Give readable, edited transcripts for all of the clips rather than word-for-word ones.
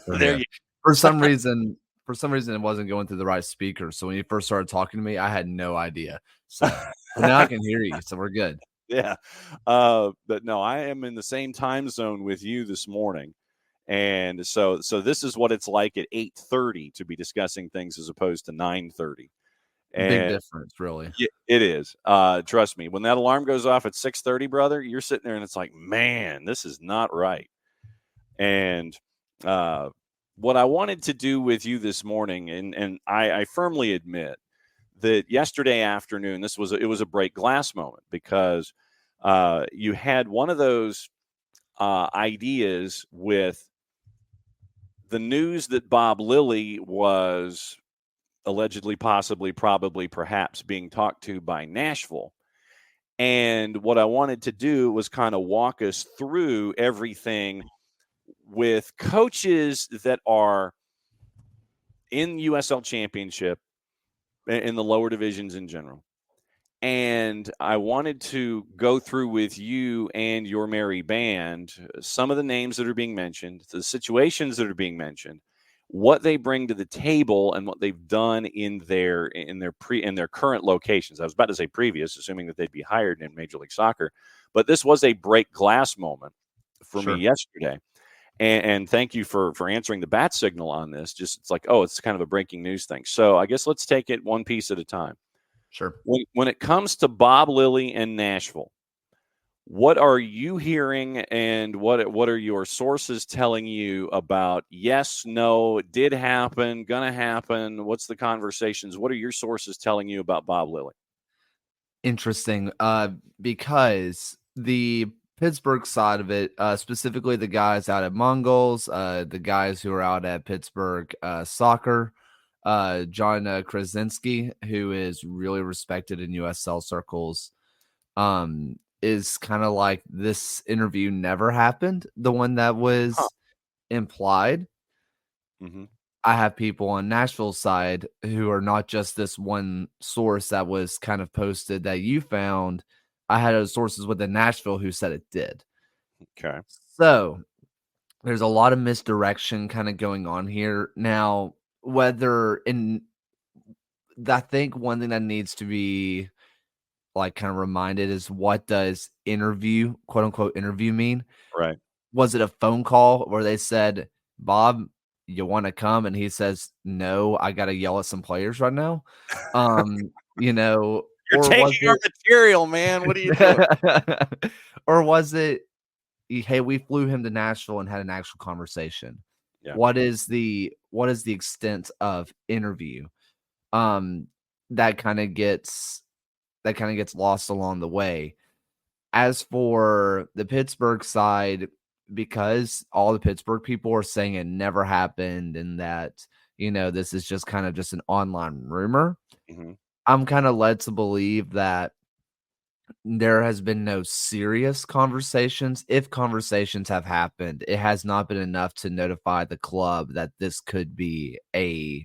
There you For some reason, it wasn't going through the right speaker. So when you first started talking to me, I had no idea. So but now I can hear you, so we're good. Yeah. But no, I am in the same time zone with you this morning. And so this is what it's like at 8:30 to be discussing things as opposed to 9:30. Big And difference, really. it is. Trust me, when that alarm goes off at 6:30, brother, you're sitting there and it's like, man, this is not right. And what I wanted to do with you this morning, and I firmly admit that yesterday afternoon, it was a break glass moment because you had one of those ideas with the news that Bob Lilley was allegedly, possibly, probably, perhaps being talked to by Nashville. And what I wanted to do was kind of walk us through everything with coaches that are in USL Championship, in the lower divisions in general. And I wanted to go through with you and your merry band some of the names that are being mentioned, the situations that are being mentioned, what they bring to the table, and what they've done in their current locations. I was about to say previous, assuming that they'd be hired in Major League Soccer, but this was a break glass moment for me yesterday. And thank you for answering the bat signal on this. Just it's like, oh, it's kind of a breaking news thing. So I guess let's take it one piece at a time. Sure. When it comes to Bob Lilley and Nashville, what are you hearing, and what are your sources telling you about yes, no, it did happen, gonna happen? What's the conversations? What are your sources telling you about Bob Lilley? Interesting, because the Pittsburgh side of it, specifically the guys out at Mongols, the guys who are out at Pittsburgh soccer, John Krasinski, who is really respected in USL circles, is kind of like this interview never happened. The one that was implied. Mm-hmm. I have people on Nashville's side who are not just this one source that was kind of posted that you found. I had sources within Nashville who said it did. Okay. So there's a lot of misdirection kind of going on here. Now, I think one thing that needs to be like kind of reminded is, what does interview, quote unquote, interview mean? Right. Was it a phone call where they said, Bob, you want to come? And he says, no, I got to yell at some players right now. You're taking our material, man. What are you doing? Or was it, hey, we flew him to Nashville and had an actual conversation? Yeah. What is the extent of interview? That kind of gets lost along the way. As for the Pittsburgh side, because all the Pittsburgh people are saying it never happened and that, this is just kind of just an online rumor. Mm-hmm. I'm kind of led to believe that there has been no serious conversations. If conversations have happened, it has not been enough to notify the club that this could be a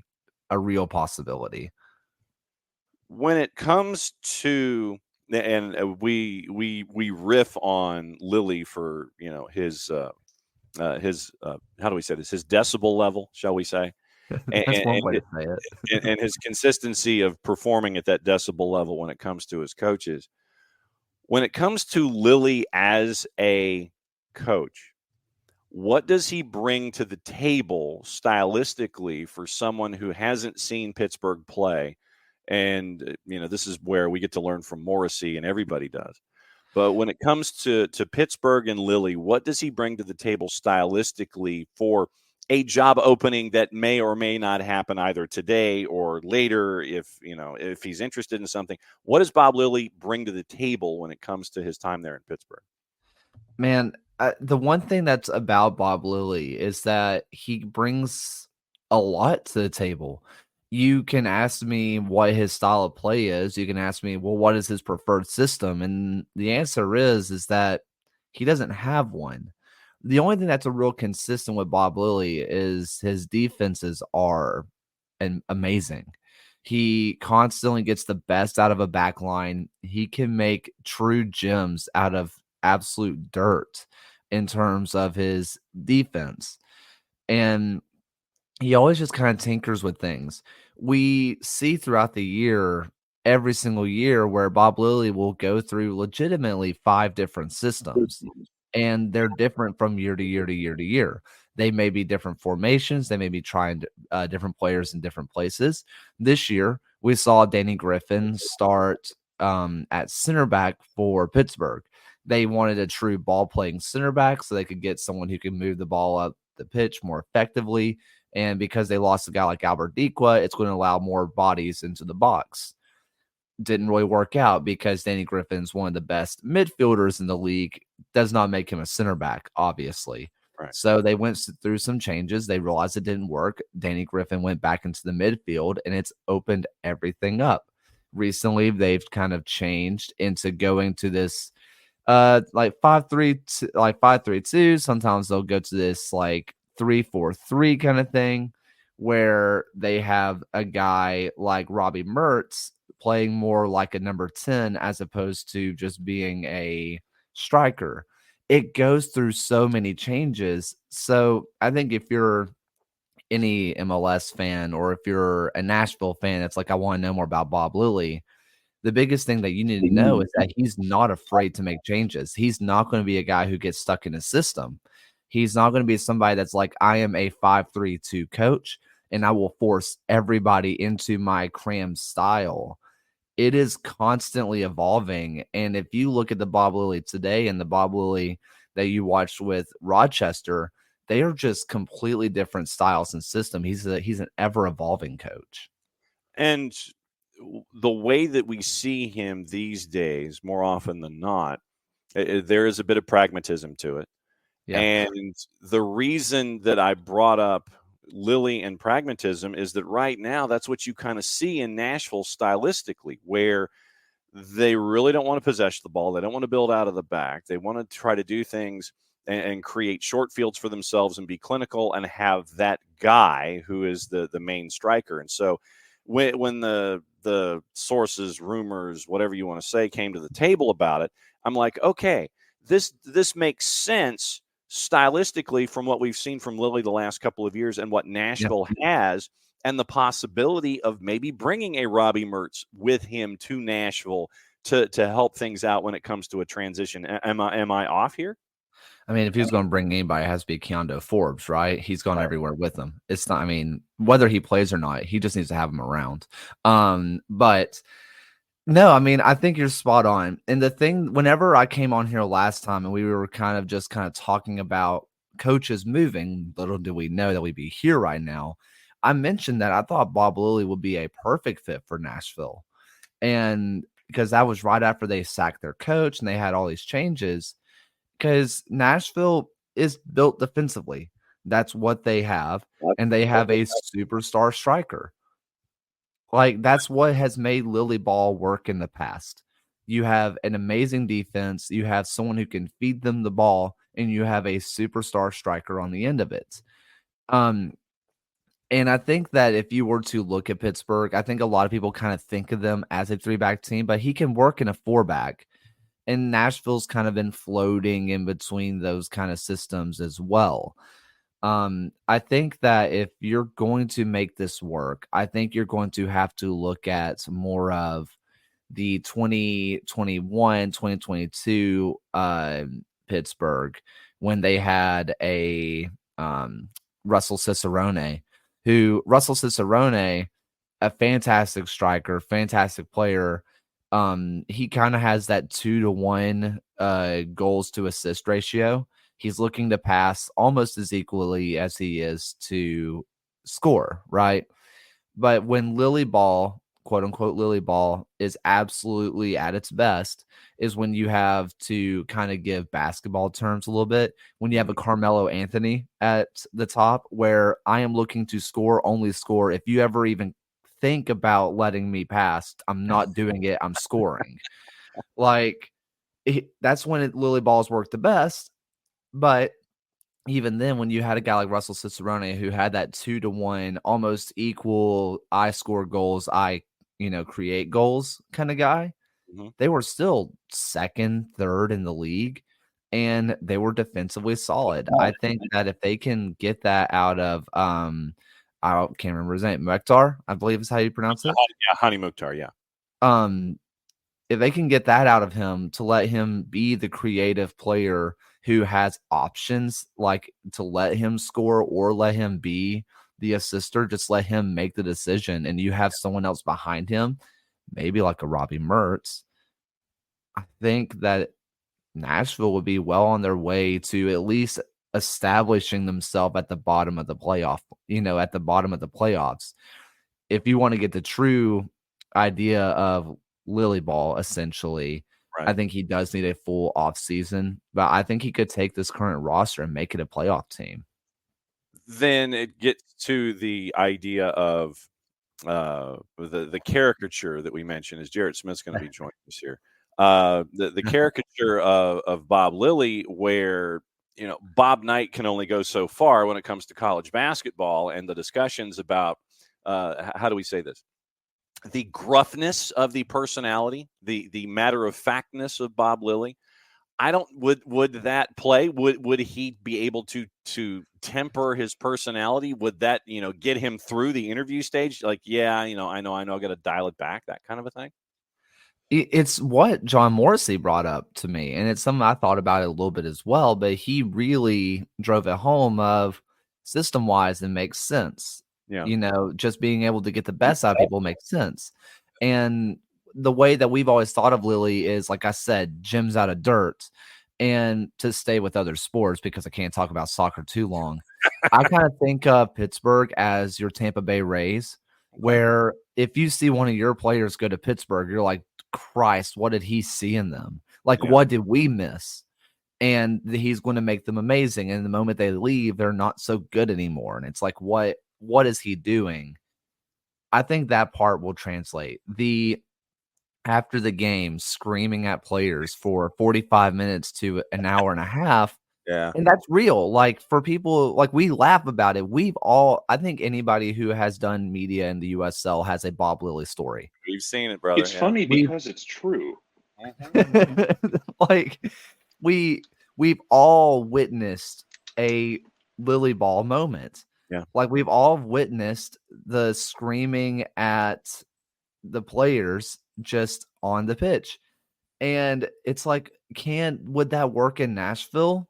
real possibility. When it comes to, and we riff on Lilley for his how do we say this, his decibel level, shall we say? That's one way to say it. And his consistency of performing at that decibel level when it comes to his coaches. When it comes to Lilley as a coach, what does he bring to the table stylistically for someone who hasn't seen Pittsburgh play? And, this is where we get to learn from Morrissey, and everybody does. But when it comes to Pittsburgh and Lilley, what does he bring to the table stylistically for a job opening that may or may not happen either today or later if he's interested in something? What does Bob Lilley bring to the table when it comes to his time there in Pittsburgh? Man, the one thing that's about Bob Lilley is that he brings a lot to the table. You can ask me what his style of play is. You can ask me, well, what is his preferred system? And the answer is that he doesn't have one. The only thing that's a real consistent with Bob Lilley is his defenses are amazing. He constantly gets the best out of a back line. He can make true gems out of absolute dirt in terms of his defense. And he always just kind of tinkers with things. We see throughout the year, every single year, where Bob Lilley will go through legitimately 5 different systems, and they're different from year to year to year to year. They may be different formations. They may be trying different players in different places. This year, we saw Danny Griffin start at center back for Pittsburgh. They wanted a true ball playing center back so they could get someone who can move the ball up the pitch more effectively. And because they lost a guy like Albert Dequa, it's going to allow more bodies into the box. Didn't really work out because Danny Griffin's one of the best midfielders in the league. Does not make him a center back, obviously. Right. So they went through some changes. They realized it didn't work. Danny Griffin went back into the midfield, and it's opened everything up. Recently, they've kind of changed into going to this like 5-3, like 5-3-2. Sometimes they'll go to this like 3-4-3 kind of thing, where they have a guy like Robbie Mertz playing more like a number 10 as opposed to just being a striker. It goes through so many changes. So I think if you're any MLS fan, or if you're a Nashville fan, it's like, I want to know more about Bob Lilley. The biggest thing that you need to know is that he's not afraid to make changes. He's not going to be a guy who gets stuck in his system. He's not going to be somebody that's like, I am a 5-3-2 coach and I will force everybody into my cram style. It is constantly evolving. And if you look at the Bob Lilley today and the Bob Lilley that you watched with Rochester, they are just completely different styles and system. He's an ever evolving coach. And the way that we see him these days, more often than not, there is a bit of pragmatism to it. Yeah. And the reason that I brought up Lilley and pragmatism is that right now that's what you kind of see in Nashville stylistically, where they really don't want to possess the ball. They don't want to build out of the back. They want to try to do things and create short fields for themselves and be clinical and have that guy who is the main striker. And so when the sources, rumors, whatever you want to say, came to the table about it, I'm like, okay, this makes sense stylistically from what we've seen from Lilley the last couple of years and what Nashville has, and the possibility of maybe bringing a Robbie Mertz with him to Nashville to help things out when it comes to a transition. Am I off here? I mean, if he was going to bring anybody, it has to be Keondo Forbes, right? He's gone everywhere with them. It's not, I mean, whether he plays or not, he just needs to have him around. But no, I mean, I think you're spot on. And the thing, whenever I came on here last time and we were kind of talking about coaches moving, little did we know that we'd be here right now. I mentioned that I thought Bob Lilley would be a perfect fit for Nashville. And because that was right after they sacked their coach and they had all these changes, because Nashville is built defensively. That's what they have. And they have a superstar striker. Like, that's what has made Lilley Ball work in the past. You have an amazing defense. You have someone who can feed them the ball, and you have a superstar striker on the end of it. And I think that if you were to look at Pittsburgh, I think a lot of people kind of think of them as a 3-back team, but he can work in a 4-back. And Nashville's kind of been floating in between those kind of systems as well. I think that if you're going to make this work, I think you're going to have to look at more of the 2021, 2022 Pittsburgh, when they had a Russell Cicerone, a fantastic striker, fantastic player. He kind of has that 2-to-1 goals to assist ratio. He's looking to pass almost as equally as he is to score, right? But when Lilley Ball, quote unquote Lilley Ball, is absolutely at its best, is when you have to kind of give basketball terms a little bit. When you have a Carmelo Anthony at the top, where I am looking to score, only score. If you ever even think about letting me pass, I'm not doing it. I'm scoring. Like, that's when Lilley Balls work the best. But even then, when you had a guy like Russell Cicerone who had that 2-to-1, almost equal, I score goals, I create goals kind of guy, they were still second, third in the league, and they were defensively solid. I think that if they can get that out of can't remember his name. Mukhtar, I believe is how you pronounce it. Yeah, Hani Mukhtar, yeah. If they can get that out of him to let him be the creative player who has options, like to let him score or let him be the assister, just let him make the decision, and you have someone else behind him, maybe like a Robbie Mertz, I think that Nashville would be well on their way to at least establishing themselves at the bottom of the playoff, at the bottom of the playoffs. If you want to get the true idea of Lily Ball, essentially, Right. I think he does need a full off season, but I think he could take this current roster and make it a playoff team. Then it gets to the idea of the caricature that we mentioned, is Jarrett Smith's going to be joining us here. The caricature of Bob Lilley, where Bob Knight can only go so far when it comes to college basketball, and the discussions about how do we say this? The gruffness of the personality, the matter of factness of Bob Lilley. I don't would that play? Would he be able to temper his personality? Would that, get him through the interview stage? Like, yeah, I know, I got to dial it back, that kind of a thing. It's what John Morrissey brought up to me, and it's something I thought about it a little bit as well, but he really drove it home of system-wise and makes sense. Yeah. Just being able to get the best out of people makes sense. And the way that we've always thought of Lily is, like I said, gems out of dirt. And to stay with other sports, because I can't talk about soccer too long, I kind of think of Pittsburgh as your Tampa Bay Rays, where if you see one of your players go to Pittsburgh, you're like, Christ, what did he see in them? Like, what did we miss? And he's going to make them amazing. And the moment they leave, they're not so good anymore. And it's like, what is he doing? I think that part will translate. After the game, screaming at players for 45 minutes to an hour and a half. Yeah. And that's real. Like, for people, like, we laugh about it. I think anybody who has done media in the USL has a Bob Lilley story. We've seen it, brother. It's funny because it's true. Like, we've all witnessed a Lily Ball moment. Yeah. Like, we've all witnessed the screaming at the players just on the pitch. And it's like, would that work in Nashville?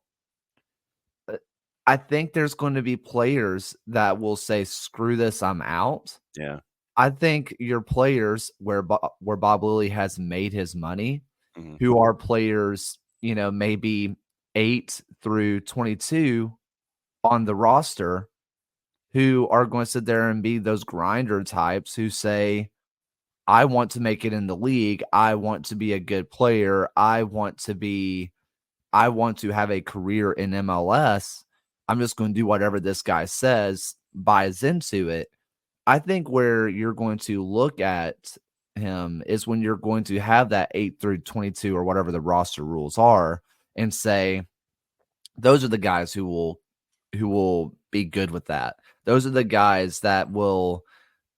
I think there's going to be players that will say, screw this, I'm out. Yeah. I think your players where Bob Lilley has made his money, who are players, maybe 8 through 22 on the roster, who are going to sit there and be those grinder types who say, I want to make it in the league. I want to be a good player. I want to have a career in MLS. I'm just going to do whatever this guy says, buys into it. I think where you're going to look at him is when you're going to have that 8 through 22 or whatever the roster rules are, and say, those are the guys who will be good with that. Those are the guys that will,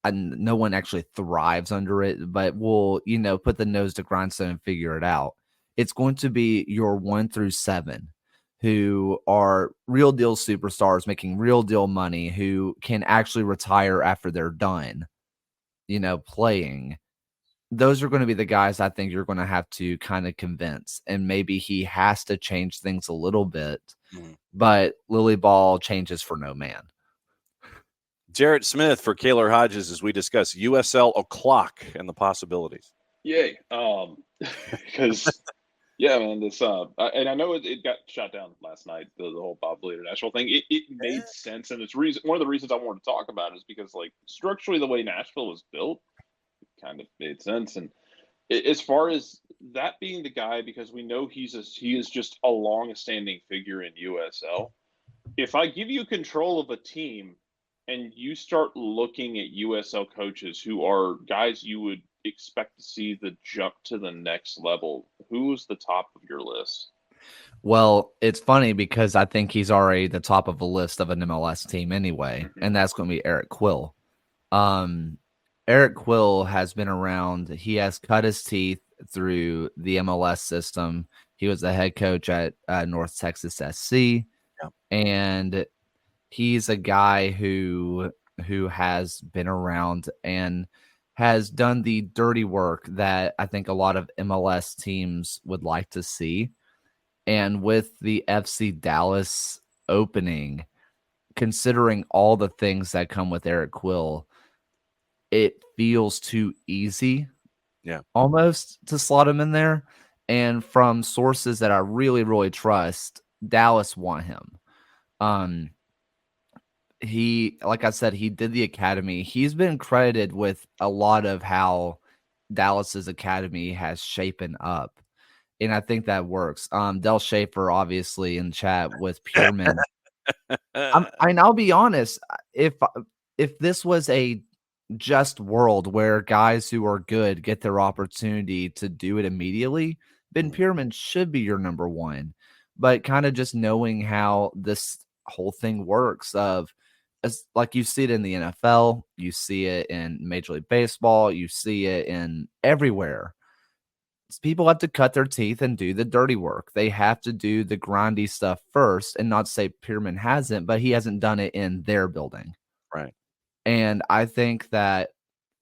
and no one actually thrives under it, but will, put the nose to grindstone and figure it out. It's going to be your 1 through 7 who are real deal superstars making real deal money, who can actually retire after they're done, playing. Those are going to be the guys I think you're going to have to kind of convince. And maybe he has to change things a little bit, but Lily Ball changes for no man. Jarrett Smith for Kaylor Hodges as we discuss USL o'clock and the possibilities. Yay. Because, yeah, man, this, and I know it got shot down last night, the whole Bob Lilley Nashville thing. It made sense. And it's one of the reasons I wanted to talk about it is because, like, structurally, the way Nashville was built, it kind of made sense. And as far as that being the guy, because we know he is just a long-standing figure in USL. If I give you control of a team and you start looking at USL coaches who are guys you would expect to see the jump to the next level, who's the top of your list? Well, it's funny because I think he's already the top of a list of an MLS team anyway, and that's going to be Eric Quill. Eric Quill has been around. He has cut his teeth through the MLS system. He was the head coach at North Texas SC, and he's a guy who who has been around and has done the dirty work that I think a lot of MLS teams would like to see. And with the FC Dallas opening, considering all the things that come with Eric Quill, it feels too easy, almost, to slot him in there. And from sources that I really, really trust, Dallas want him. He, like I said, he did the academy. He's been credited with a lot of how Dallas's academy has shapen up. And I think that works. Del Schaefer, obviously, in chat with Pierman. I'll be honest. If this was a just world where guys who are good get their opportunity to do it immediately, Ben Pierman should be your number one. But kind of just knowing how this whole thing works, like you see it in the NFL, you see it in Major League Baseball, you see it in everywhere. People have to cut their teeth and do the dirty work. They have to do the grindy stuff first, and not to say Pierman hasn't, but he hasn't done it in their building. Right. And I think that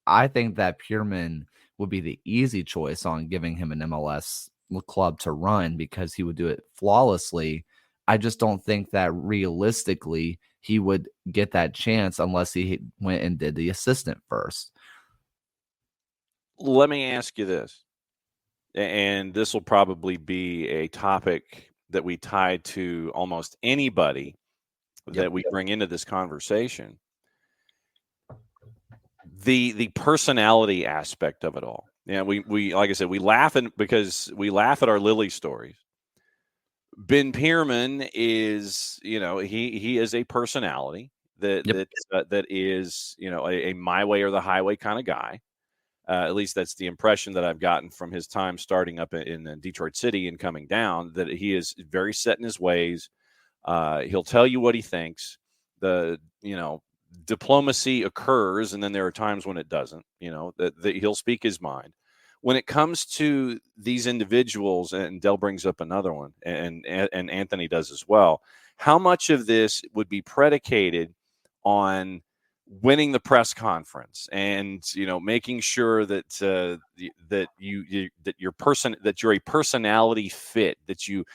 Pierman would be the easy choice on giving him an MLS club to run because he would do it flawlessly. I just don't think that realistically he would get that chance unless he went and did the assistant first. Let me ask you this, and this will probably be a topic that we tie to almost anybody that we bring into this conversation. The personality aspect of it all. Yeah, we like I said, we laugh because we laugh at our Lilley stories. Ben Pierman is, he is a personality that is, a my way or the highway kind of guy. At least that's the impression that I've gotten from his time starting up in Detroit City and coming down, that he is very set in his ways. He'll tell you what he thinks. Diplomacy occurs, and then there are times when it doesn't, that he'll speak his mind. When it comes to these individuals, and Del brings up another one, and Anthony does as well, how much of this would be predicated on winning the press conference and making sure that you're a personality fit, that you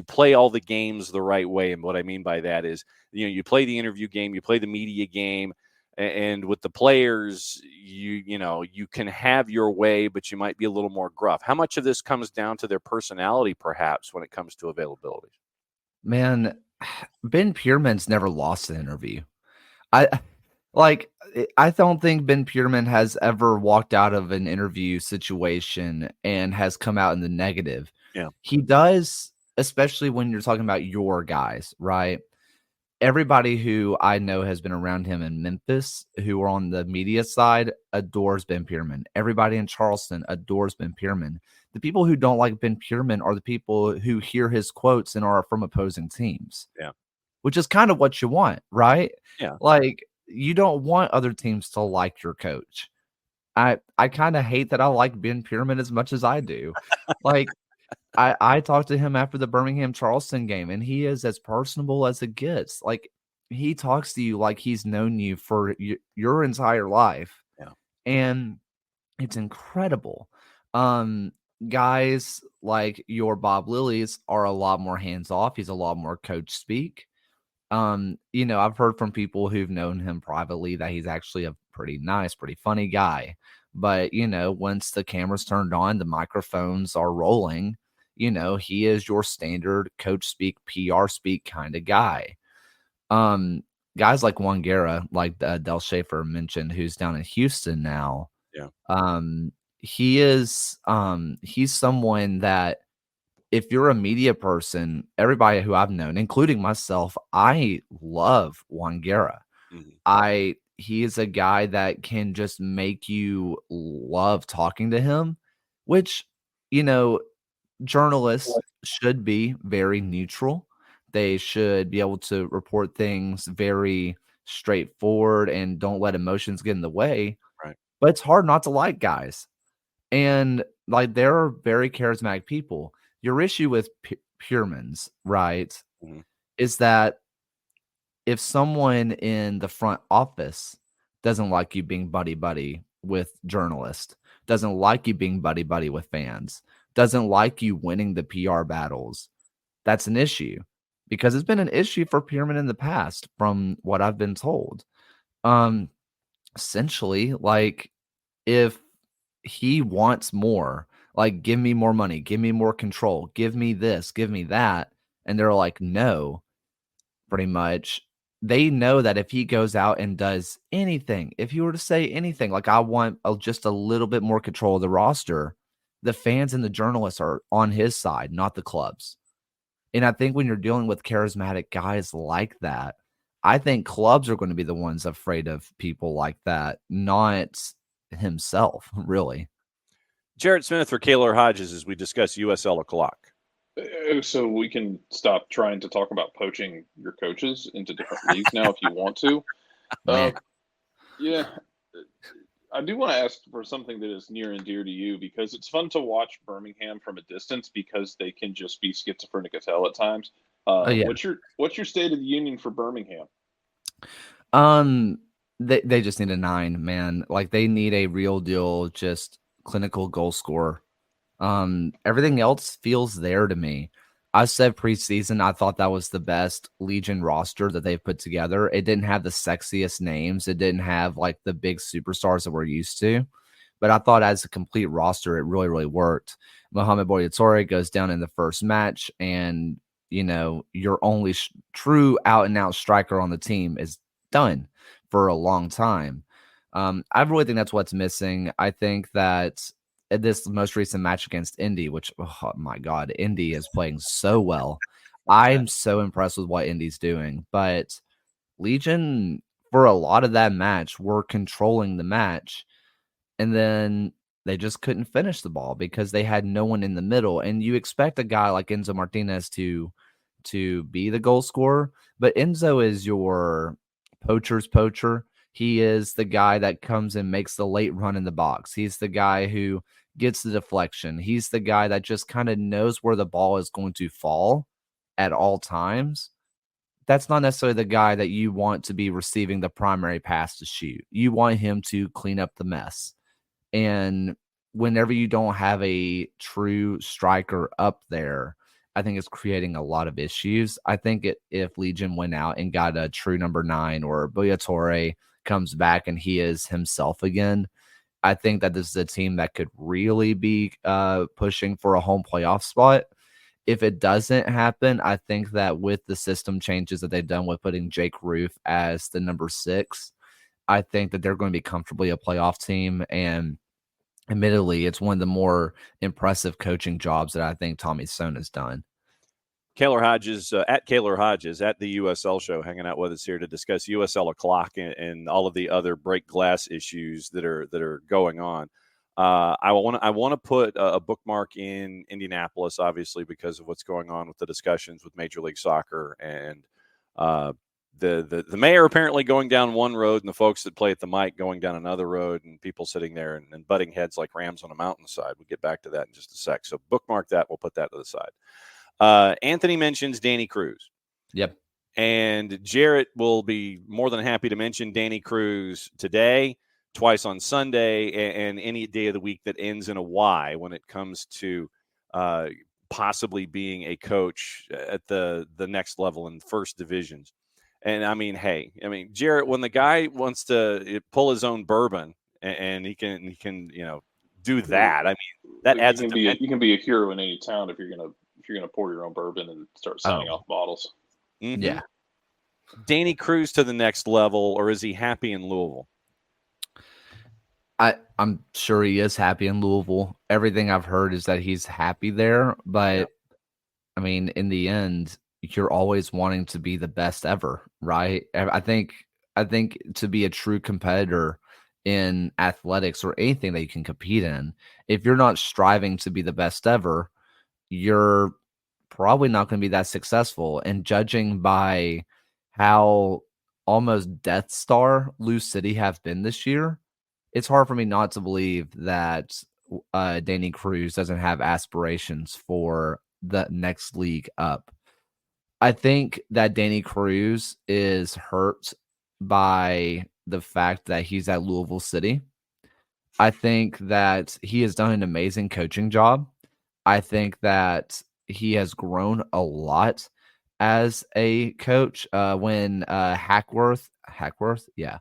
play all the games the right way. And what I mean by that is you play the interview game, you play the media game, and with the players you can have your way, but you might be a little more gruff. How much of this comes down to their personality perhaps when it comes to availability? Man, Ben Pierman's never lost an interview. I don't think Ben Pierman has ever walked out of an interview situation and has come out in the negative. Yeah. He does, especially when you're talking about your guys, right? Everybody who I know has been around him in Memphis, who are on the media side, adores Ben Pierman. Everybody in Charleston adores Ben Pierman. The people who don't like Ben Pierman are the people who hear his quotes and are from opposing teams. Yeah. Which is kind of what you want, right? Yeah. Like, you don't want other teams to like your coach. I kind of hate that I like Ben Pierman as much as I do. Like, I talked to him after the Birmingham Charleston game, and he is as personable as it gets. Like, he talks to you like he's known you for your entire life. Yeah. And it's incredible. Guys like your Bob Lilleys are a lot more hands off. He's a lot more coach speak. I've heard from people who've known him privately that he's actually a pretty nice, pretty funny guy. But, once the camera's turned on, the microphones are rolling, he is your standard coach speak, PR speak kind of guy. Guys like Juan Guerra, like Del Schaefer mentioned, who's down in Houston now. Yeah. He's someone that, if you're a media person, everybody who I've known, including myself, I love Juan Guerra. Mm-hmm. He is a guy that can just make you love talking to him, which, journalists should be very neutral. They should be able to report things very straightforward and don't let emotions get in the way. Right. But it's hard not to like guys. And like, there are very charismatic people. Your issue with Piermans, right, Mm-hmm. is that if someone in the front office doesn't like you being buddy-buddy with journalists, doesn't like you being buddy-buddy with fans, doesn't like you winning the PR battles. That's an issue because it's been an issue for Pearman in the past from what I've been told. Essentially, like, if he wants more, like, give me more money, give me more control, give me this, give me that, and they're like, no, pretty much. They know that if he goes out and does anything, if you were to say anything, like, I want just a little bit more control of the roster, the fans and the journalists are on his side, not the clubs. And I think when you're dealing with charismatic guys like that, I think clubs are going to be the ones afraid of people like that, not himself, really. Jarrett Smith for Kaylor Hodges as we discuss USL o'clock. So we can stop trying to talk about poaching your coaches into different leagues now if you want to. Yeah. I do want to ask for something that is near and dear to you because it's fun to watch Birmingham from a distance because they can just be schizophrenic as hell at times. Yeah. What's your state of the union for Birmingham? They just need a 9, man. Like, they need a real deal, just clinical goal scorer. Everything else feels there to me. I said preseason, I thought that was the best Legion roster that they've put together. It didn't have the sexiest names. It didn't have like the big superstars that we're used to. But I thought as a complete roster, it really, really worked. Mohamed Boyatore goes down in the first match, and, you know, your only true out-and-out striker on the team is done for a long time. I really think that's what's missing. I think that this most recent match against Indy, which, oh my God, Indy is playing so well. I'm so impressed with what Indy's doing. But Legion, for a lot of that match, were controlling the match. And then they just couldn't finish the ball because they had no one in the middle. And you expect a guy like Enzo Martinez to be the goal scorer. But Enzo is your poacher's poacher. He is the guy that comes and makes the late run in the box. He's the guy who gets the deflection. He's the guy that just kind of knows where the ball is going to fall at all times. That's not necessarily the guy that you want to be receiving the primary pass to shoot. You want him to clean up the mess. And whenever you don't have a true striker up there, I think it's creating a lot of issues. I think if Legion went out and got a true number 9, or Boyatore comes back and he is himself again, I think that this is a team that could really be pushing for a home playoff spot. If it doesn't happen, I think that with the system changes that they've done with putting Jake Roof as the number 6, I think that they're going to be comfortably a playoff team. And admittedly, it's one of the more impressive coaching jobs that I think Tommy Sohn has done. Kaylor Hodges, at Kaylor Hodges, at the USL show, hanging out with us here to discuss USL o'clock and all of the other break glass issues that are going on. I want to put a bookmark in Indianapolis, obviously, because of what's going on with the discussions with Major League Soccer and the mayor apparently going down one road and the folks that play at the mic going down another road, and people sitting there and butting heads like rams on a mountainside. We'll get back to that in just a sec. So bookmark that. We'll put that to the side. Anthony mentions Danny Cruz. Yep. And Jarrett will be more than happy to mention Danny Cruz today, twice on Sunday, and any day of the week that ends in a Y when it comes to possibly being a coach at the next level in first divisions. And I mean, hey, Jarrett, when the guy wants to pull his own bourbon and he can do that, I mean, that adds you can be a hero in any town if you're gonna pour your own bourbon and start signing off bottles. Mm-hmm. Yeah. Danny Cruz to the next level, or is he happy in Louisville? I'm sure he is happy in Louisville. Everything I've heard is that he's happy there, but I mean, in the end, you're always wanting to be the best ever, right? I think to be a true competitor in athletics or anything that you can compete in, if you're not striving to be the best ever, you're probably not going to be that successful. And judging by how almost Death Star Lou City have been this year, it's hard for me not to believe that Danny Cruz doesn't have aspirations for the next league up. I think that Danny Cruz is hurt by the fact that he's at Louisville City. I think that he has done an amazing coaching job. I think that he has grown a lot as a coach. When Hackworth, yeah,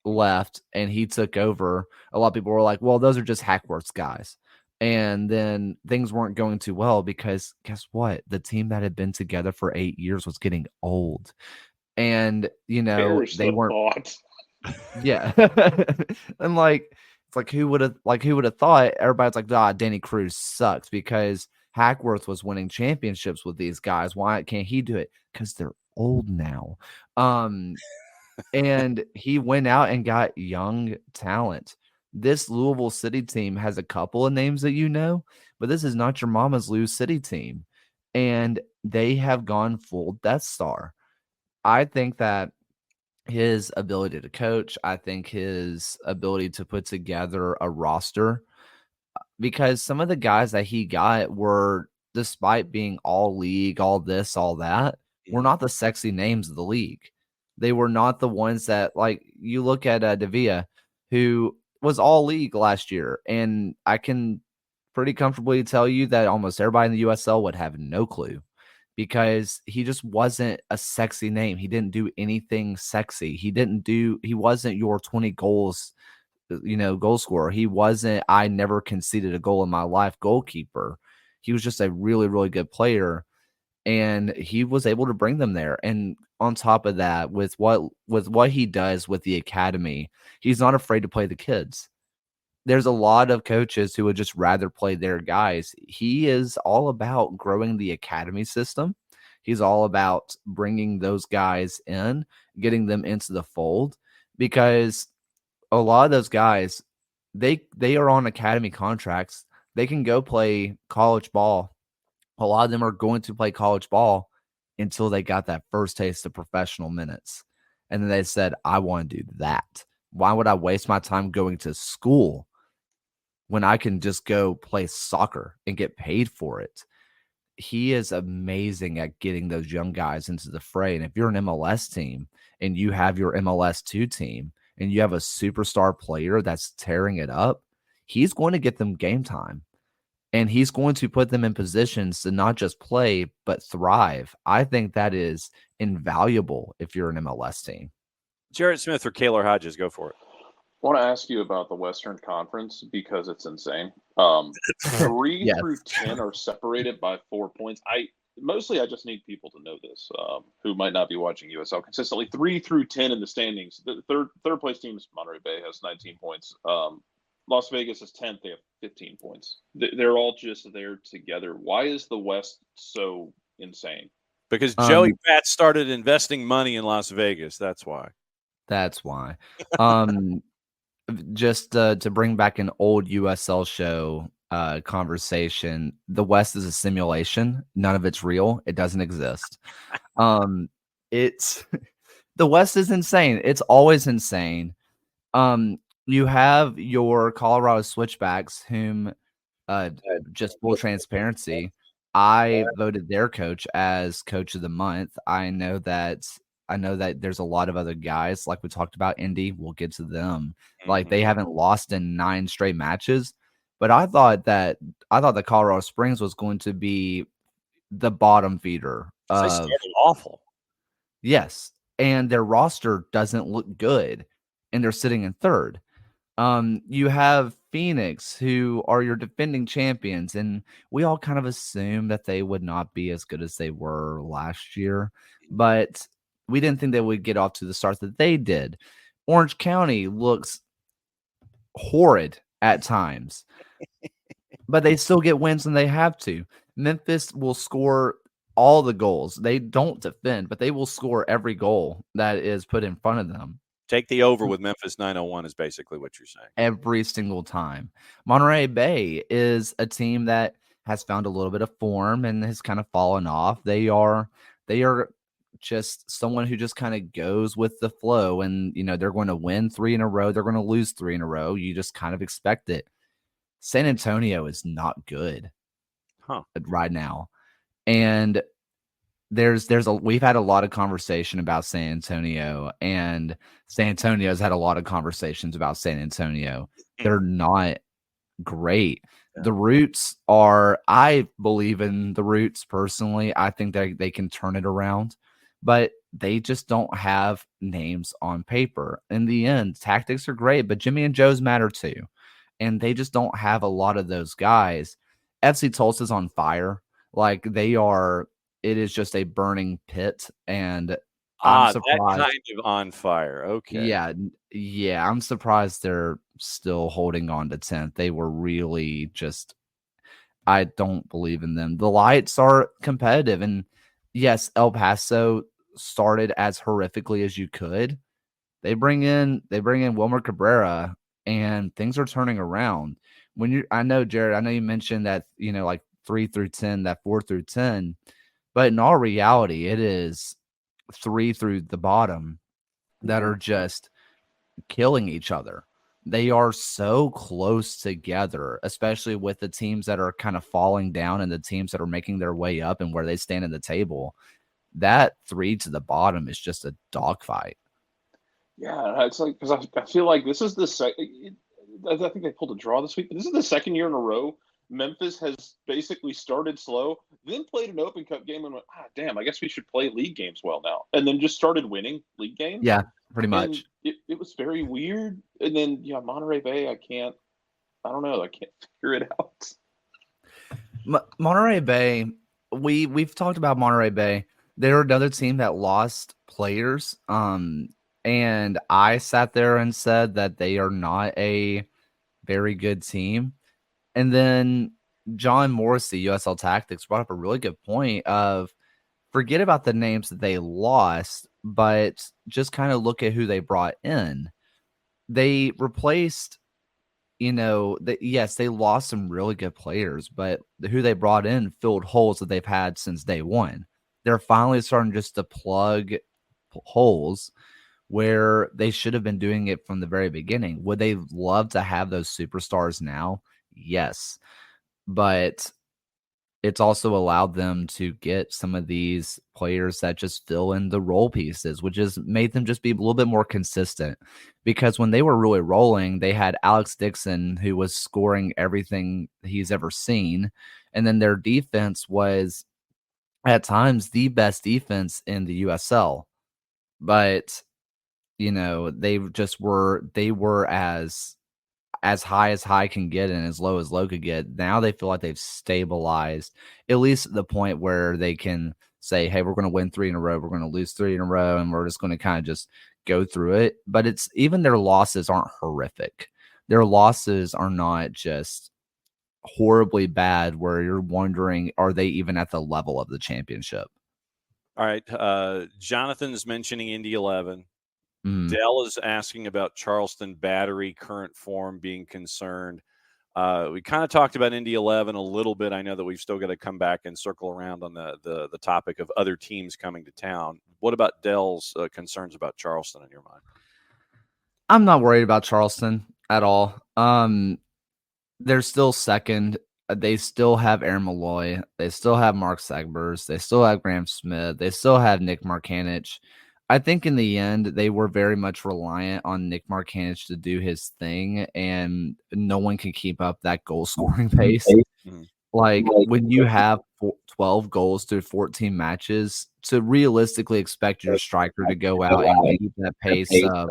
left and he took over, a lot of people were like, well, those are just Hackworth's guys. And then things weren't going too well because guess what? The team that had been together for 8 years was getting old. And, Perish they the weren't. thought. Yeah. And it's like who would have thought? Everybody's like, Danny Cruz sucks because Hackworth was winning championships with these guys. Why can't he do it? Because they're old now. And he went out and got young talent. This Louisville City team has a couple of names that but this is not your mama's Lou City team. And they have gone full Death Star. I think that his ability to coach, I think his ability to put together a roster, because some of the guys that he got were, despite being all league, all this, all that, were not the sexy names of the league. They were not the ones that, like, you look at Davia, who was all league last year, and I can pretty comfortably tell you that almost everybody in the USL would have no clue because he just wasn't a sexy name. He didn't do anything sexy. He wasn't your 20 goals, goal scorer. He wasn't, I never conceded a goal in my life goalkeeper. He was just a really, really good player. And he was able to bring them there. And on top of that, with what he does with the academy, he's not afraid to play the kids. There's a lot of coaches who would just rather play their guys. He is all about growing the academy system. He's all about bringing those guys in, getting them into the fold, because a lot of those guys, they are on academy contracts. They can go play college ball. A lot of them are going to play college ball until they got that first taste of professional minutes. And then they said, I want to do that. Why would I waste my time going to school when I can just go play soccer and get paid for it? He is amazing at getting those young guys into the fray. And if you're an MLS team and you have your MLS 2 team and you have a superstar player that's tearing it up, he's going to get them game time. And he's going to put them in positions to not just play, but thrive. I think that is invaluable if you're an MLS team. Jarrett Smith or Kaylor Hodges, go for it. I want to ask you about the Western Conference because it's insane. 3 Yes. through 10 are separated by 4 points. I just need people to know this who might not be watching USL consistently. 3 through 10 in the standings. The third place team is Monterey Bay, has 19 points. Las Vegas is 10th. They have 15 points. They're all just there together. Why is the West so insane? Because Joey Pat started investing money in Las Vegas. That's why. That's why. Just to bring back an old USL show conversation, the West is a simulation. None of it's real. It doesn't exist. It's the West is insane. It's always insane. You have your Colorado Switchbacks, whom, just full transparency, I voted their coach as coach of the month. I know that there's a lot of other guys, like we talked about, Indy. We'll get to them. Like, they haven't lost in 9 straight matches, but I thought that Colorado Springs was going to be the bottom feeder. They started awful. Yes, and their roster doesn't look good, and they're sitting in third. You have Phoenix, who are your defending champions, and we all kind of assumed that they would not be as good as they were last year, but we didn't think they would get off to the start that they did. Orange County looks horrid at times, but they still get wins when they have to. Memphis will score all the goals. They don't defend, but they will score every goal that is put in front of them. Take the over with Memphis 901 is basically what you're saying. Every single time. Monterey Bay is a team that has found a little bit of form and has kind of fallen off. They are just someone who just kind of goes with the flow, and they're going to win 3 in a row. They're going to lose 3 in a row. You just kind of expect it. San Antonio is not good right now. And we've had a lot of conversation about San Antonio, and San Antonio's had a lot of conversations about San Antonio. They're not great. Yeah. The Roots I believe in the Roots personally. I think they can turn it around, but they just don't have names on paper. In the end, tactics are great, but Jimmy and Joe's matter too. And they just don't have a lot of those guys. FC Tulsa's on fire. Like it is just a burning pit. And I'm surprised. That kind of on fire. Okay. Yeah, I'm surprised they're still holding on to 10th. They were really just, I don't believe in them. The Lights are competitive, and yes, El Paso started as horrifically as you could. They bring in Wilmer Cabrera, and things are turning around. I know, Jared, I know you mentioned that, like 3 through 10, that 4 through 10, but in all reality, it is 3 through the bottom that are just killing each other. They are so close together, especially with the teams that are kind of falling down and the teams that are making their way up and where they stand in the table. That 3 to the bottom is just a dogfight. Yeah, it's like, because I feel like this is the second. I think they pulled a draw this week, but this is the second year in a row Memphis has basically started slow, then played an Open Cup game and went, damn, I guess we should play league games well now. And then just started winning league games. Yeah, pretty much. It was very weird. And then, Monterey Bay, I can't figure it out. Monterey Bay, we've talked about Monterey Bay. They're another team that lost players. And I sat there and said that they are not a very good team. And then John Morrissey, USL Tactics, brought up a really good point of forget about the names that they lost, but just kind of look at who they brought in. They replaced, yes, they lost some really good players, but who they brought in filled holes that they've had since day one. They're finally starting just to plug holes where they should have been doing it from the very beginning. Would they love to have those superstars now? Yes. But it's also allowed them to get some of these players that just fill in the role pieces, which has made them just be a little bit more consistent. Because when they were really rolling, they had Alex Dixon, who was scoring everything he's ever seen. And then their defense was at times the best defense in the USL. But they were as high can get and as low could get. Now they feel like they've stabilized, at least at the point where they can say, hey, we're going to win 3 in a row, we're going to lose 3 in a row, and we're just going to kind of just go through it. But it's even their losses aren't horrific. Their losses are not just horribly bad where you're wondering, are they even at the level of the championship? All right. Jonathan's mentioning Indy 11. Dell is asking about Charleston Battery current form being concerned. We kind of talked about Indy 11 a little bit. I know that we've still got to come back and circle around on the topic of other teams coming to town. What about Dell's concerns about Charleston in your mind? I'm not worried about Charleston at all. They're still second. They still have Aaron Malloy. They still have Mark Segbers. They still have Graham Smith. They still have Nick Markanich. I think in the end, they were very much reliant on Nick Markanich to do his thing, and no one can keep up that goal-scoring pace. Like, when you have 12 goals through 14 matches, to realistically expect your striker to go out and keep that pace of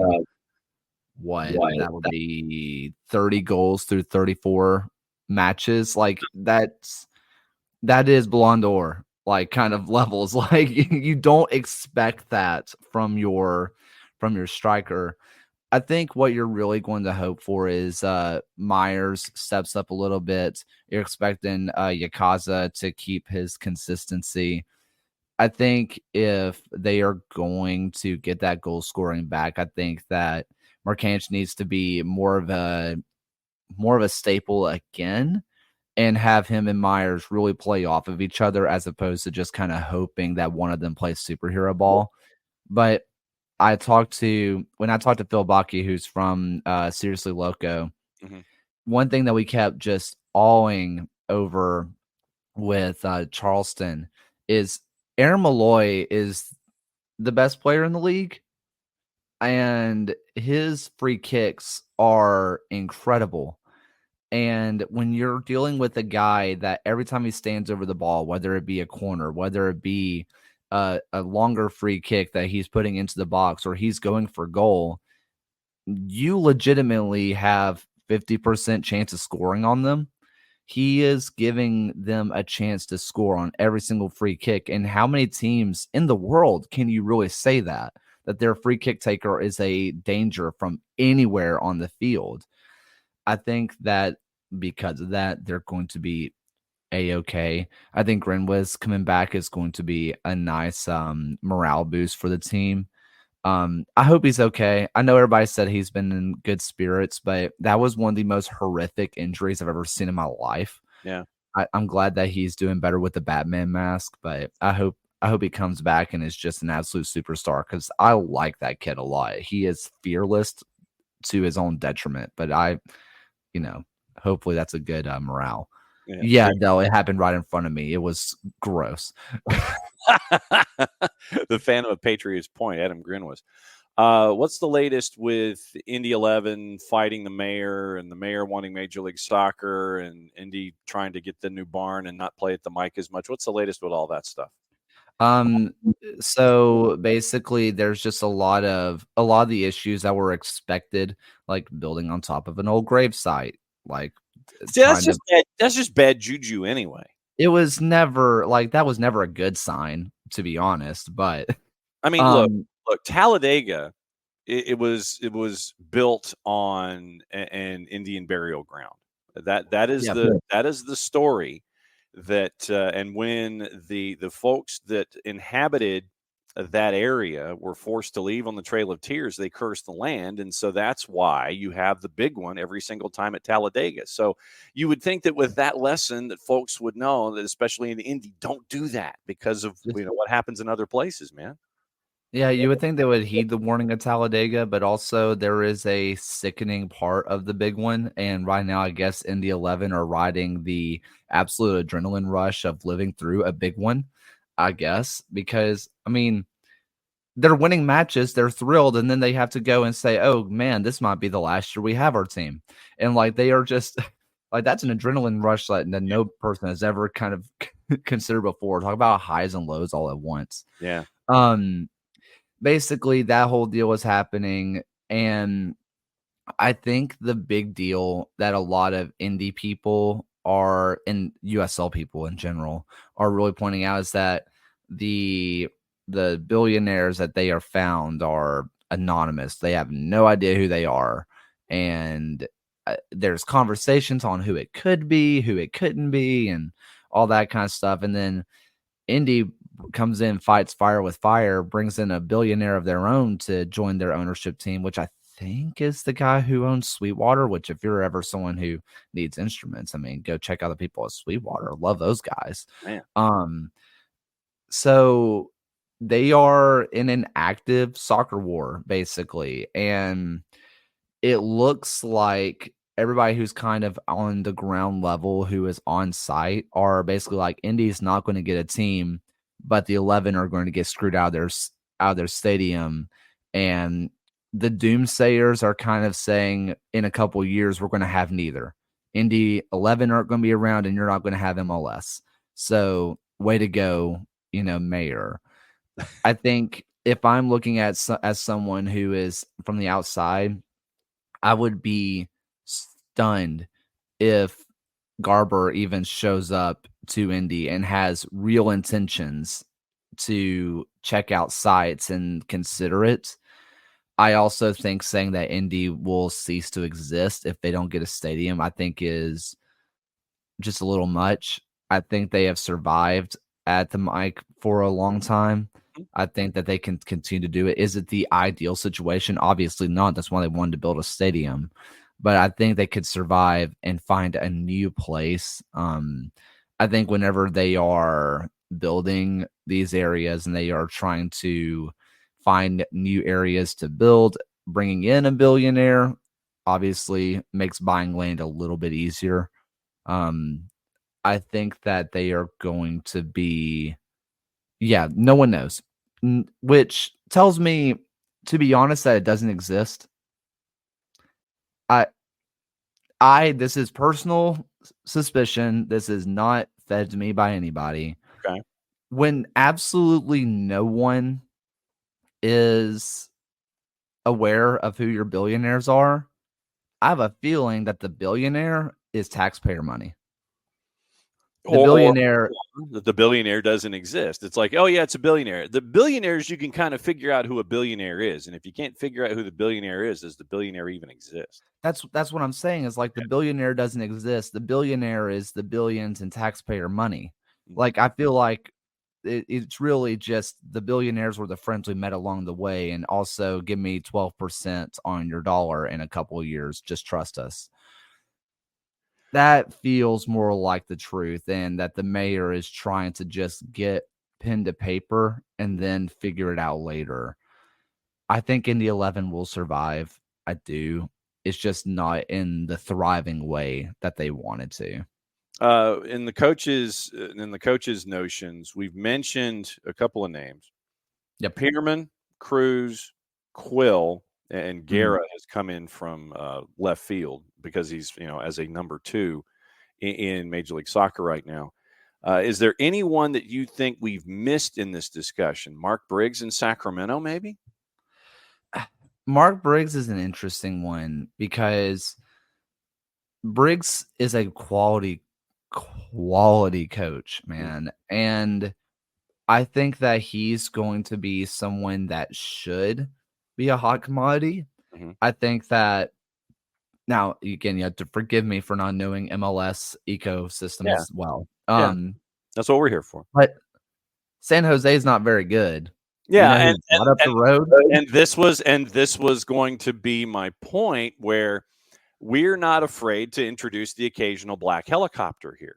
that would be 30 goals through 34 matches. Like, that is Ballon d'Or. Like kind of levels, like you don't expect that from your striker. I think what you're really going to hope for is Myers steps up a little bit. You're expecting Yakaza to keep his consistency. I think if they are going to get that goal scoring back, I think that Markanich needs to be more of a staple again, and have him and Myers really play off of each other as opposed to just kind of hoping that one of them plays superhero ball. But when I talked to Phil Bakke, who's from Seriously Loco, one thing that we kept just awing over with Charleston is Aaron Malloy is the best player in the league, and his free kicks are incredible. And when you're dealing with a guy that every time he stands over the ball, whether it be a corner, whether it be a longer free kick that he's putting into the box or he's going for goal, you legitimately have 50% chance of scoring on them. He is giving them a chance to score on every single free kick. And how many teams in the world can you really say that their free kick taker is a danger from anywhere on the field? I think that because of that, they're going to be A-okay. I think Grenwiz coming back is going to be a nice morale boost for the team. I hope he's okay. I know everybody said he's been in good spirits, but that was one of the most horrific injuries I've ever seen in my life. Yeah. I'm glad that he's doing better with the Batman mask, but I hope he comes back and is just an absolute superstar because I like that kid a lot. He is fearless to his own detriment, but hopefully that's a good morale. Yeah, no, it happened right in front of me. It was gross. The fan of a Patriots point, Adam Grenwiz. What's the latest with Indy 11 fighting the mayor and the mayor wanting Major League Soccer and Indy trying to get the new barn and not play at the mic as much? What's the latest with all that stuff? So basically there's just a lot of the issues that were expected, like building on top of an old grave site. Like, see, that's just bad juju anyway. It was never that was never a good sign, to be honest. But I mean, look, Talladega, it was built on an Indian burial ground. That is the story. That and when the folks that inhabited that area were forced to leave on the Trail of Tears, they cursed the land, and so that's why you have the big one every single time at Talladega. So you would think that with that lesson that folks would know that, especially in the Indy, don't do that because of what happens in other places, man. Yeah, you would think they would heed the warning of Talladega, but also there is a sickening part of the big one. And right now, I guess Indy 11 are riding the absolute adrenaline rush of living through a big one, I guess, because, I mean, they're winning matches, they're thrilled, and then they have to go and say, oh, man, this might be the last year we have our team. And, they are just, that's an adrenaline rush that no person has ever kind of considered before. Talk about highs and lows all at once. Yeah. Basically, that whole deal was happening, and I think the big deal that a lot of indie people are, and USL people in general, are really pointing out is that the billionaires that they are found are anonymous. They have no idea who they are, and there's conversations on who it could be, who it couldn't be, and all that kind of stuff. And then Indy comes in, fights fire with fire, brings in a billionaire of their own to join their ownership team, which I think is the guy who owns Sweetwater, which if you're ever someone who needs instruments, I mean, go check out the people at Sweetwater. Love those guys. Man. So they are in an active soccer war, basically. And it looks like everybody who's kind of on the ground level who is on site are basically like, Indy's not going to get a team, but the 11 are going to get screwed out of their stadium. And the doomsayers are kind of saying in a couple of years, we're going to have neither. Indy 11 aren't going to be around and you're not going to have MLS. So way to go, mayor. I think if I'm looking at as someone who is from the outside, I would be stunned if Garber even shows up to Indy and has real intentions to check out sites and consider it. I also think saying that Indy will cease to exist if they don't get a stadium, I think is just a little much. I think they have survived at the mic for a long time. I think that they can continue to do it. Is it the ideal situation? Obviously not. That's why they wanted to build a stadium. But I think they could survive and find a new place. I think whenever they are building these areas and they are trying to find new areas to build, bringing in a billionaire obviously makes buying land a little bit easier. I think that they are going to be Yeah, no one knows, which tells me, to be honest, that it doesn't exist. This is personal suspicion. This is not fed to me by anybody. Okay. When absolutely no one is aware of who your billionaires are, I have a feeling that the billionaire is taxpayer money. The billionaire, that the billionaire doesn't exist. It's like, oh yeah, it's a billionaire. The billionaires, you can kind of figure out who a billionaire is, and if you can't figure out who the billionaire is, does the billionaire even exist? that's what I'm saying, is like the billionaire doesn't exist. The billionaire is the billions in taxpayer money. Like, I feel like it's really just the billionaires were the friends we met along the way, and also give me 12% on your dollar in a couple of years. Just trust us. That feels more like the truth, and that the mayor is trying to just get pen to paper and then figure it out later. I think Indy 11 will survive. I do. It's just not in the thriving way that they wanted to. In the coaches' notions, we've mentioned a couple of names. Yep. Peterman, Cruz, Quill, and Guerra has come in from left field because he's, as a number 2 in Major League Soccer right now. Is there anyone that you think we've missed in this discussion? Mark Briggs in Sacramento, maybe? Mark Briggs is an interesting one because Briggs is a quality coach, man. And I think that he's going to be someone that should be a hot commodity. I think that now, again, you have to forgive me for not knowing MLS ecosystem as well. That's what we're here for. But San Jose is not very good. Yeah, and up the road. And this was going to be my point, where we're not afraid to introduce the occasional black helicopter here,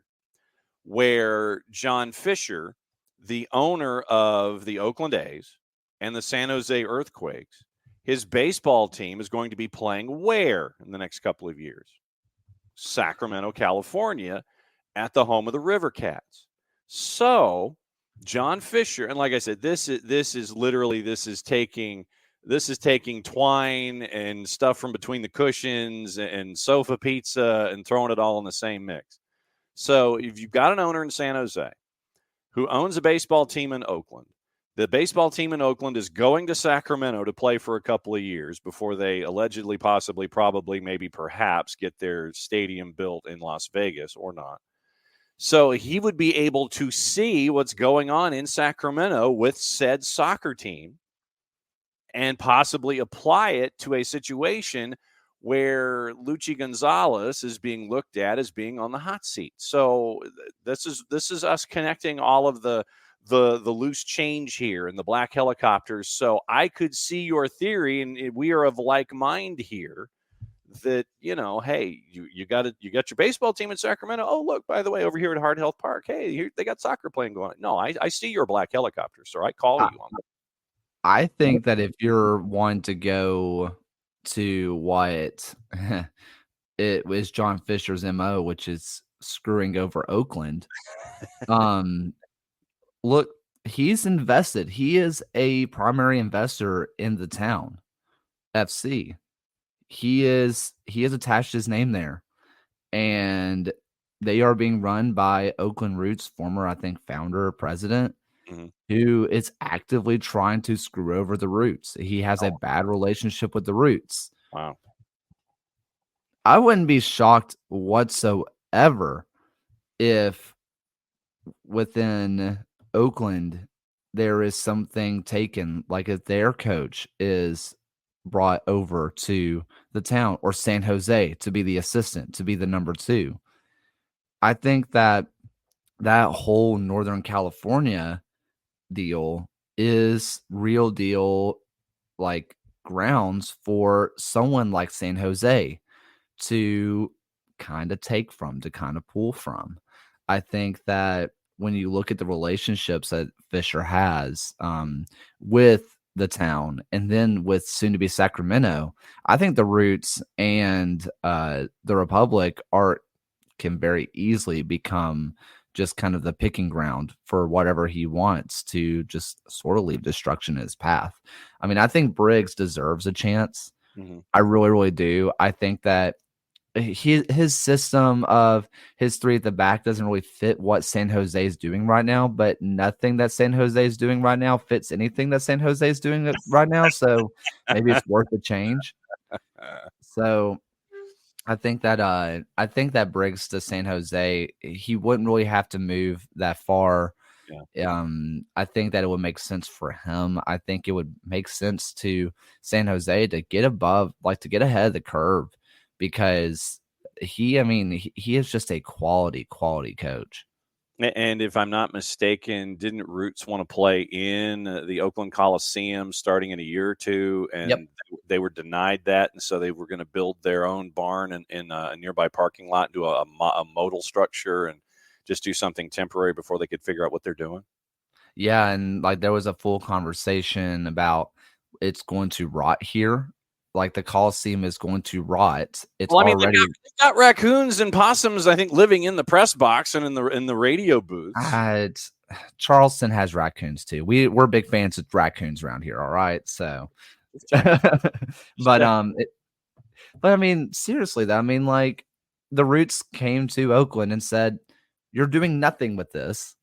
where John Fisher, the owner of the Oakland A's and the San Jose Earthquakes, his baseball team is going to be playing where in the next couple of years? Sacramento, California, at the home of the River Cats. So John Fisher, and like I said, this is taking twine and stuff from between the cushions and sofa pizza and throwing it all in the same mix. So if you've got an owner in San Jose who owns a baseball team in Oakland, the baseball team in Oakland is going to Sacramento to play for a couple of years before they allegedly, possibly, probably, maybe, perhaps get their stadium built in Las Vegas or not. So he would be able to see what's going on in Sacramento with said soccer team and possibly apply it to a situation where Luchi Gonzalez is being looked at as being on the hot seat. So this is us connecting all of the loose change here and the black helicopters. So I could see your theory, and we are of like mind here, that, hey, you got your baseball team in Sacramento. Oh, look, by the way, over here at Hard Health Park, hey, here they got soccer playing going on. No, I see your black helicopter, sir. I call you on that. I think that if you're wanting to go to what it was John Fisher's MO, which is screwing over Oakland, look, he's invested. He is a primary investor in the town FC. He has attached his name there, and they are being run by Oakland Roots former, I think, founder or president, who is actively trying to screw over the Roots. He has a bad relationship with the Roots. Wow. I wouldn't be shocked whatsoever if within Oakland there is something taken, like if their coach is brought over to the town, or San Jose to be the assistant, to be the number 2. I think that whole Northern California deal is real deal, like grounds for someone like San Jose to kind of take from, to kind of pull from. I think that when you look at the relationships that Fisher has with the town, and then with soon to be Sacramento, I think the Roots and the Republic can very easily become just kind of the picking ground for whatever he wants to just sort of leave destruction in his path. I mean, I think Briggs deserves a chance. I really, really do. I think that his system of his three at the back doesn't really fit what San Jose is doing right now, but nothing that San Jose is doing right now fits anything that San Jose is doing right now. So maybe it's worth a change. So I think that Briggs to San Jose, he wouldn't really have to move that far. Yeah. I think that it would make sense for him. I think it would make sense to San Jose to get above, like to get ahead of the curve, because he is just a quality coach. And if I'm not mistaken, didn't Roots want to play in the Oakland Coliseum starting in a year or two, and they were denied that, and so they were going to build their own barn in a nearby parking lot, do a modal structure, and just do something temporary before they could figure out what they're doing. Yeah, and like there was a full conversation about it's going to rot here. Like the Coliseum is going to rot. It's already they've got raccoons and possums, I think, living in the press box and in the radio booths. Charleston has raccoons too. We're big fans of raccoons around here. All right, so, but I mean, seriously though, I mean, like the Roots came to Oakland and said, "You're doing nothing with this.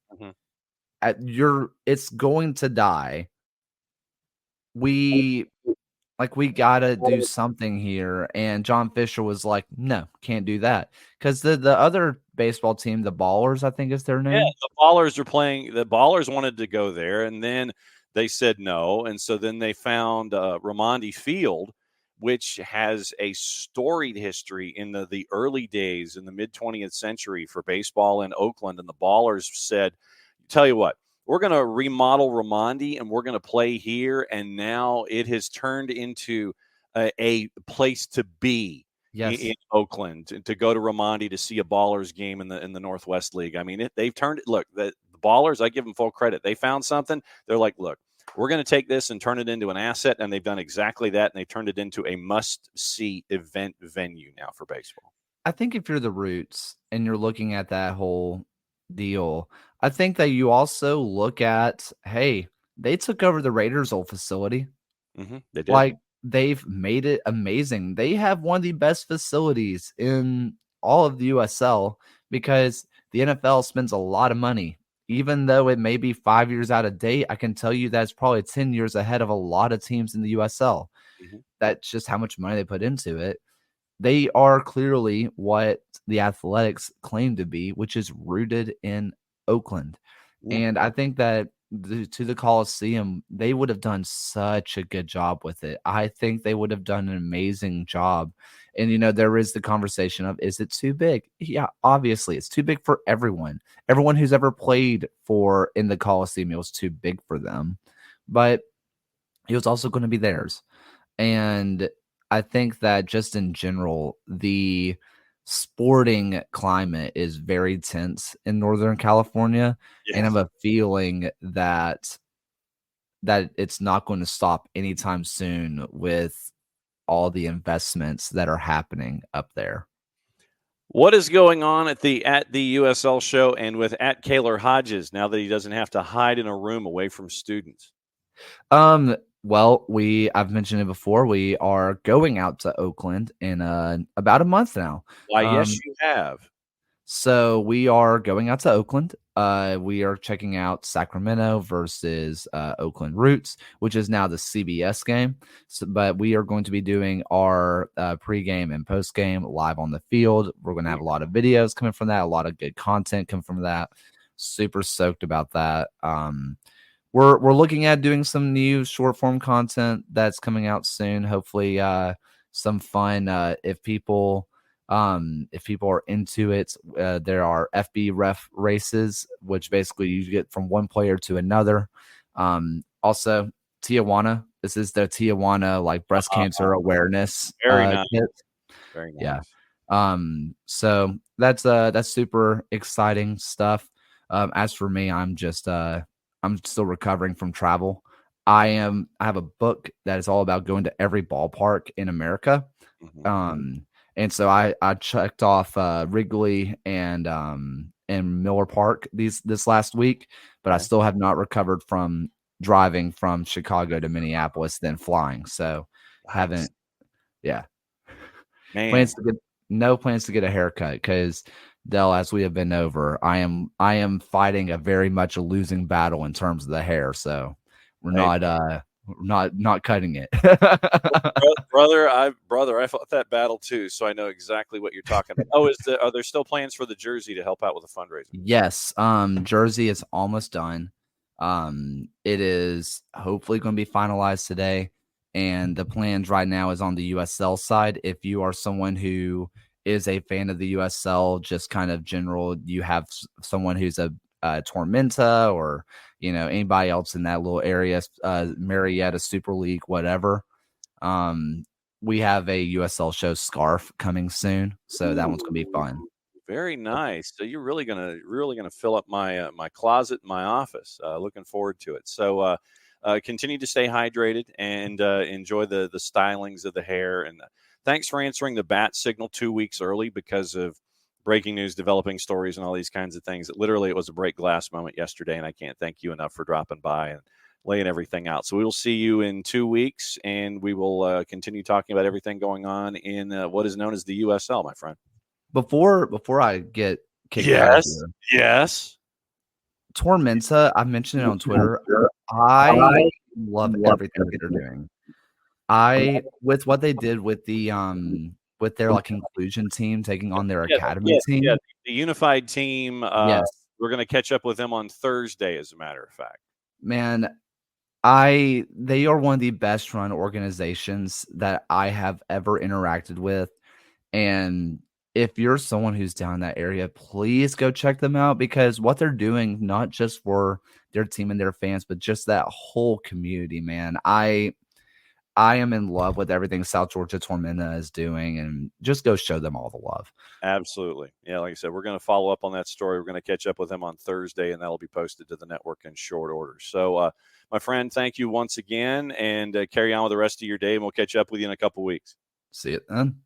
It's going to die. We gotta do something here." And John Fisher was like, "No, can't do that." Because the other baseball team, the Ballers, I think is their name. Yeah, the Ballers are playing. The Ballers wanted to go there, and then they said no. And so then they found Raimondi Field, which has a storied history in the early days in the mid 20th century for baseball in Oakland. And the Ballers said, "Tell you what, we're going to remodel Raimondi and we're going to play here." And now it has turned into a place to be in Oakland, to go to Raimondi to see a Ballers game in the Northwest League. I mean, they've turned it. Look, the Ballers, I give them full credit. They found something. They're like, look, we're going to take this and turn it into an asset. And they've done exactly that. And they've turned it into a must-see event venue now for baseball. I think if you're the Roots and you're looking at that whole deal, I think that you also look at, hey, they took over the Raiders' old facility. They did. Like, they've made it amazing. They have one of the best facilities in all of the USL because the NFL spends a lot of money. Even though it may be 5 years out of date, I can tell you that's probably 10 years ahead of a lot of teams in the USL. That's just how much money they put into it. They are clearly what the Athletics claim to be, which is rooted in Oakland. And I think that to the Coliseum, they would have done such a good job with it. I think they would have done an amazing job. And, there is the conversation of, is it too big? Yeah, obviously it's too big for everyone. Everyone who's ever played in the Coliseum, it was too big for them, but it was also going to be theirs. And I think that just in general, the sporting climate is very tense in Northern California. And I have a feeling that it's not going to stop anytime soon with all the investments that are happening up there. What is going on at the USL show and with at Kaylor Hodges now that he doesn't have to hide in a room away from students? Well, I've mentioned it before. We are going out to Oakland in about a month now. Why, yes, you have. So we are going out to Oakland. We are checking out Sacramento versus Oakland Roots, which is now the CBS game. But we are going to be doing our pregame and postgame live on the field. We're going to have a lot of videos coming from that, a lot of good content coming from that. Super stoked about that. We're looking at doing some new short form content that's coming out soon. Hopefully, some fun. If people are into it, there are FB ref races, which basically you get from one player to another. Also, Tijuana. This is the Tijuana like breast cancer awareness. Very nice. Kit. Very nice. Yeah. So that's super exciting stuff. As for me, I'm still recovering from travel. I have a book that is all about going to every ballpark in America. And so I checked off Wrigley and in Miller Park this last week, but I still have not recovered from driving from Chicago to Minneapolis, then flying. So haven't, yeah. Man. No plans to get a haircut because Dell, as we have been over, I am fighting a very much a losing battle in terms of the hair. So we're not cutting it. brother, I fought that battle too, so I know exactly what you're talking about. Oh, are there still plans for the jersey to help out with the fundraiser? Yes, jersey is almost done. It is hopefully going to be finalized today, and the plans right now is on the USL side. If you are someone who is a fan of the USL, just kind of general, you have someone who's a Tormenta or anybody else in that little area, Marietta Super League, whatever. We have a USL show scarf coming soon, so that one's gonna be fun. Very nice. So you're really gonna fill up my my closet in my office. Looking forward to it. So continue to stay hydrated and enjoy the stylings of the hair. And thanks for answering the bat signal 2 weeks early because of breaking news, developing stories, and all these kinds of things. It was a break glass moment yesterday, and I can't thank you enough for dropping by and laying everything out. So we will see you in 2 weeks, and we will continue talking about everything going on in what is known as the USL, my friend. Before I get kicked out of here, yes, Tormenta, I mentioned it on Twitter. I love everything that they're doing. With what they did with the with their like inclusion team taking on their academy team. Yeah, the unified team. Yes. We're going to catch up with them on Thursday, as a matter of fact. Man, they are one of the best run organizations that I have ever interacted with. And if you're someone who's down in that area, please go check them out because what they're doing, not just for their team and their fans, but just that whole community, man. I am in love with everything South Georgia Tormenta is doing, and just go show them all the love. Absolutely. Yeah, like I said, we're going to follow up on that story. We're going to catch up with them on Thursday, and that'll be posted to the network in short order. So, my friend, thank you once again, and carry on with the rest of your day, and we'll catch up with you in a couple weeks. See it then.